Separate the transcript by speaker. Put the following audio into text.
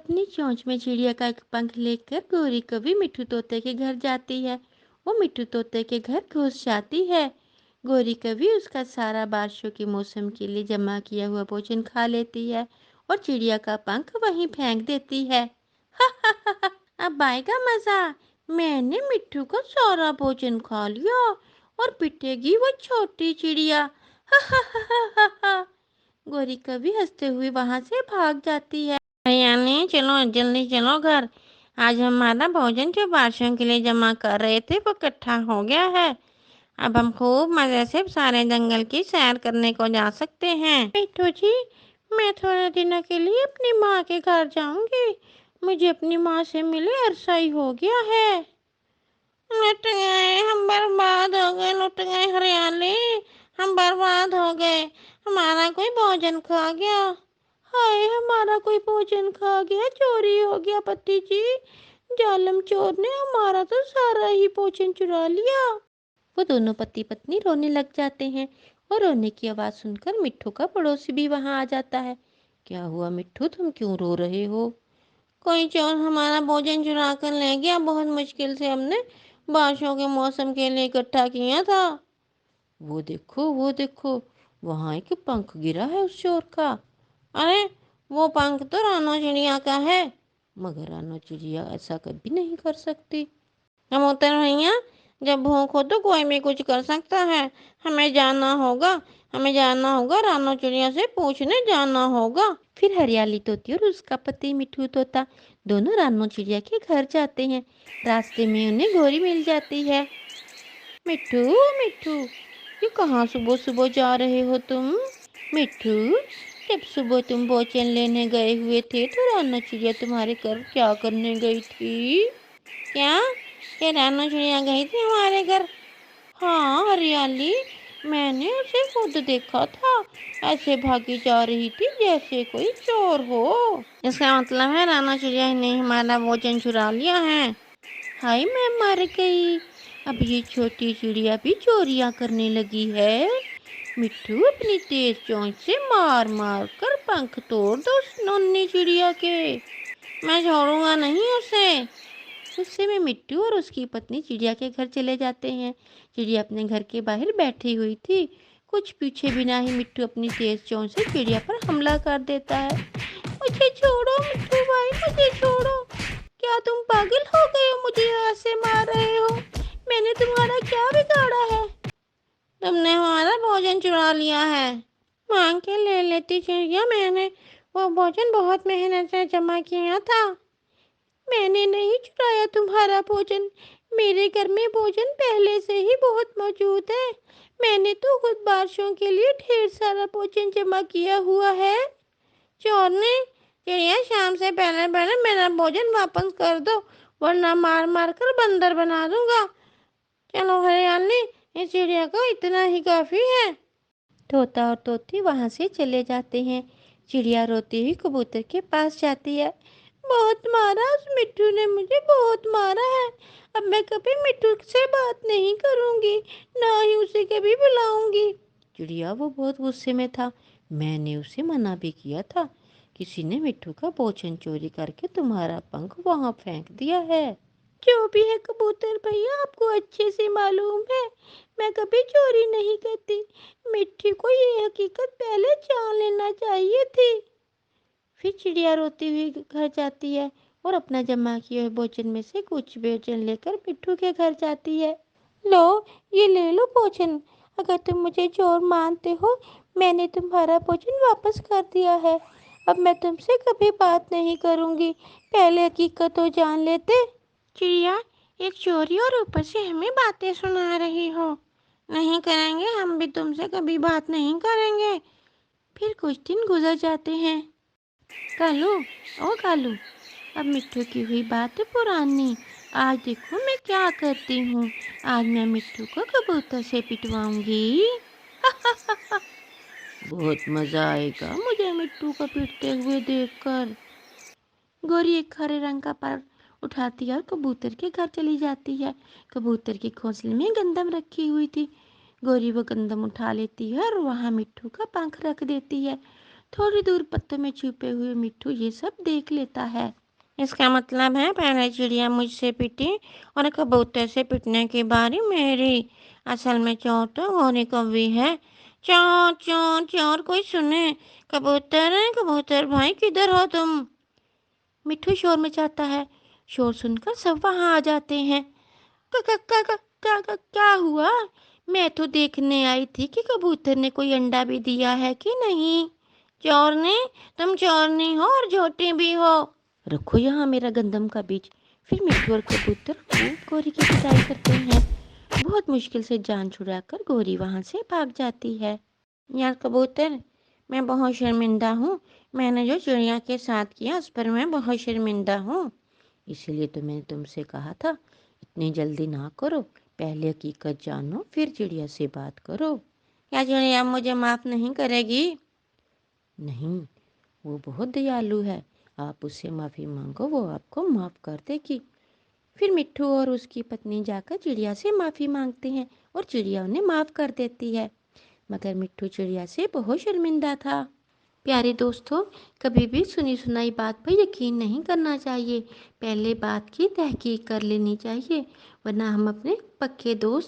Speaker 1: अपनी चोंच में चिड़िया का एक पंख लेकर गौरी कभी मिट्ठू तोते के घर जाती है। वो मिट्ठू तोते के घर घुस जाती है। गौरी कभी उसका सारा बारिशों के मौसम के लिए जमा किया हुआ भोजन खा लेती है और चिड़िया का पंख वहीं फेंक देती है। अब आएगा मजा। मैंने मिट्ठू का सारा भोजन खा लिया और पिटेगी वो छोटी चिड़िया। गौरी कभी हंसते हुए वहां से भाग जाती है। यानी चलो जल्दी चलो घर। आज हमारा भोजन जो बारिशों के लिए जमा कर रहे थे वो इकट्ठा हो गया है। अब हम खूब मजे से सारे जंगल की सैर करने को जा सकते हैं। मिट्ठू जी, मैं थोड़े दिनों के लिए अपनी माँ के घर जाऊंगी। मुझे अपनी माँ से मिले अरसा ही हो गया है। लुट गए, हम बर्बाद हो गए, लुट गए हरियाली, हम बर्बाद हो गए। हमारा कोई भोजन खा गया। हाय, हमारा कोई भोजन खा गया, चोरी हो गया पति जी। जालम चोर ने हमारा तो सारा ही भोजन चुरा लिया। वो दोनों पति पत्नी रोने लग जाते हैं और रोने की आवाज सुनकर मिट्ठू का पड़ोसी भी वहां आ जाता है। क्या हुआ मिट्ठू, तुम क्यों रो रहे हो? कोई चोर हमारा भोजन चुरा कर ले गया। बहुत मुश्किल से हमने बारिशों के मौसम के लिए इकट्ठा किया था। वो देखो, वहां एक पंख गिरा है उस चोर का। अरे, वो पंख तो रानो चिड़िया का है। मगर रानो चिड़िया ऐसा कभी नहीं कर सकती। कबूतर भैया, जब भूख हो तो कोई भी कुछ कर सकता है। हमें जाना होगा, हमें जाना होगा, रानो चिड़िया से पूछने जाना होगा। फिर हरियाली तोती और उसका पति मिट्ठू तोता दोनों रानो चिड़िया के घर जाते हैं। रास्ते में उन्हें गौरी मिल जाती है। मिट्ठू, मिट्ठू, ये कहाँ सुबह सुबह जा रहे हो तुम? मिट्ठू, जब सुबह तुम भोजन लेने गए हुए थे तो रानो चिड़िया तुम्हारे घर क्या करने गई थी? क्या ये रानो चिड़िया गई थी हमारे घर? हाँ हरियाली, मैंने उसे खुद देखा था। ऐसे भागी जा रही थी जैसे कोई चोर हो। इसका मतलब है रानो चिड़िया ने हमारा भोजन चुरा लिया है। हाय, मैं मर गई। अब ये छोटी चिड़िया भी चोरियां करने लगी है। मिट्ठू, अपनी तेज चोंच से मार मार कर पंख तोड़ दो उस नन्ही चिड़िया के। मैं छोड़ूंगा नहीं उसे। गुस्से में मिट्टू और उसकी पत्नी चिड़िया के घर चले जाते हैं। चिड़िया अपने घर के बाहर बैठी हुई थी। कुछ पीछे बिना ही मिट्टू अपनी तेज चोंच से चिड़िया पर हमला कर देता है। मुझे छोड़ो मिट्टू भाई, मुझे छोड़ो। क्या तुम पागल हो गए हो? मुझे ऐसे मार रहे हो? मैंने तुम्हारा क्या बिगाड़ा है? तुमने हमारा भोजन चुरा लिया है। मांग के ले लेती चिड़िया, मैंने वो भोजन बहुत मेहनत से जमा किया था। मैंने नहीं चुराया तुम्हारा भोजन। मेरे घर में भोजन पहले से ही बहुत मौजूद है। मैंने तो खुद बारिशों के लिए ढेर सारा भोजन जमा किया हुआ है। चोर ने, चिड़िया शाम से पहले पहले मेरा भोजन वापस कर दो, वरना मार मार कर बंदर बना दूंगा। चलो हरियाली, इस चिड़िया को इतना ही काफी है। तोता और तोती वहां से चले जाते हैं। चिड़िया रोती हुई कबूतर के पास जाती है। बहुत मारा उस मिट्टू ने, मुझे बहुत मारा है। अब मैं कभी मिट्टू से बात नहीं करूंगी, ना ही उसे कभी बुलाऊंगी। चिड़िया, वो बहुत गुस्से में था। मैंने उसे मना भी किया था। किसी ने मिट्टू का भोजन चोरी करके तुम्हारा पंख वहां फेंक दिया है। जो भी है कबूतर भैया, आपको अच्छे से मालूम है मैं कभी चोरी नहीं करती। मिट्टी को ये हकीकत पहले जान लेना चाहिए थी। फिर चिड़िया रोती हुई घर जाती है और अपना जमा किए हुए भोजन में से कुछ भोजन लेकर मिट्टू के घर जाती है। लो, ये ले लो भोजन। अगर तुम मुझे चोर मानते हो, मैंने तुम्हारा भोजन वापस कर दिया है। अब मैं तुमसे कभी बात नहीं करूंगी। पहले हकीकत तो जान लेते। चिड़िया, एक चोरी और ऊपर से हमें बातें सुना रही हो। नहीं करेंगे, हम भी तुमसे कभी बात नहीं करेंगे। फिर कुछ दिन गुजर जाते हैं। कालू, ओ कालू, अब मिट्टू की हुई बात पुरानी। आज देखो मैं क्या करती हूँ। आज मैं मिट्टू को कबूतर से पिटवाऊंगी। बहुत मजा आएगा मुझे मिट्टू को पीटते हुए देखकर। गौरी एक हरे रंग का पर उठाती है और कबूतर के घर चली जाती है। कबूतर के घोंसले में गंदम रखी हुई थी। गौरी वो गंदम उठा लेती है और वहां मिट्टू का पंख रख देती है। थोड़ी दूर पत्तों में छुपे हुए मिट्ठू ये सब देख लेता है। इसका मतलब है पहले चिड़िया मुझसे पिटी और कबूतर से पिटने की बारी मेरी। असल में चोर तो गोरी कौवी है। चोर चोर चोर कोई सुने। कबूतर है, कबूतर भाई किधर हो तुम? मिट्ठू शोर मचाता है। शोर सुनकर सब वहां आ जाते हैं। क- क- क- क- क्या हुआ? मैं तो देखने आई थी कि कबूतर ने कोई अंडा भी दिया है कि नहीं। चोर ने? तुम चोरनी हो और झूठी भी हो। रखो यहाँ मेरा गंदम का बीज। फिर मिट्टू और कबूतर खूब गोरी की पिटाई करते हैं। बहुत मुश्किल से जान छुड़ाकर गोरी वहां से भाग जाती है। यार कबूतर, मैं बहुत शर्मिंदा हूँ। मैंने जो चिड़िया के साथ किया उस पर मैं बहुत शर्मिंदा हूँ। इसीलिए तो मैंने तुमसे कहा था इतनी जल्दी ना करो, पहले हकीकत जानो फिर चिड़िया से बात करो। क्या चिड़िया मुझे माफ नहीं करेगी? नहीं, वो बहुत दयालु है। आप उससे माफ़ी मांगो, वो आपको माफ़ कर देगी। फिर मिट्ठू और उसकी पत्नी जाकर चिड़िया से माफ़ी मांगते हैं और चिड़िया उन्हें माफ़ कर देती है। मगर मिट्ठू चिड़िया से बहुत शर्मिंदा था। प्यारे दोस्तों, कभी भी सुनी सुनाई बात पर यकीन नहीं करना चाहिए। पहले बात की तहकीक कर लेनी चाहिए, वरना हम अपने पक्के दोस्त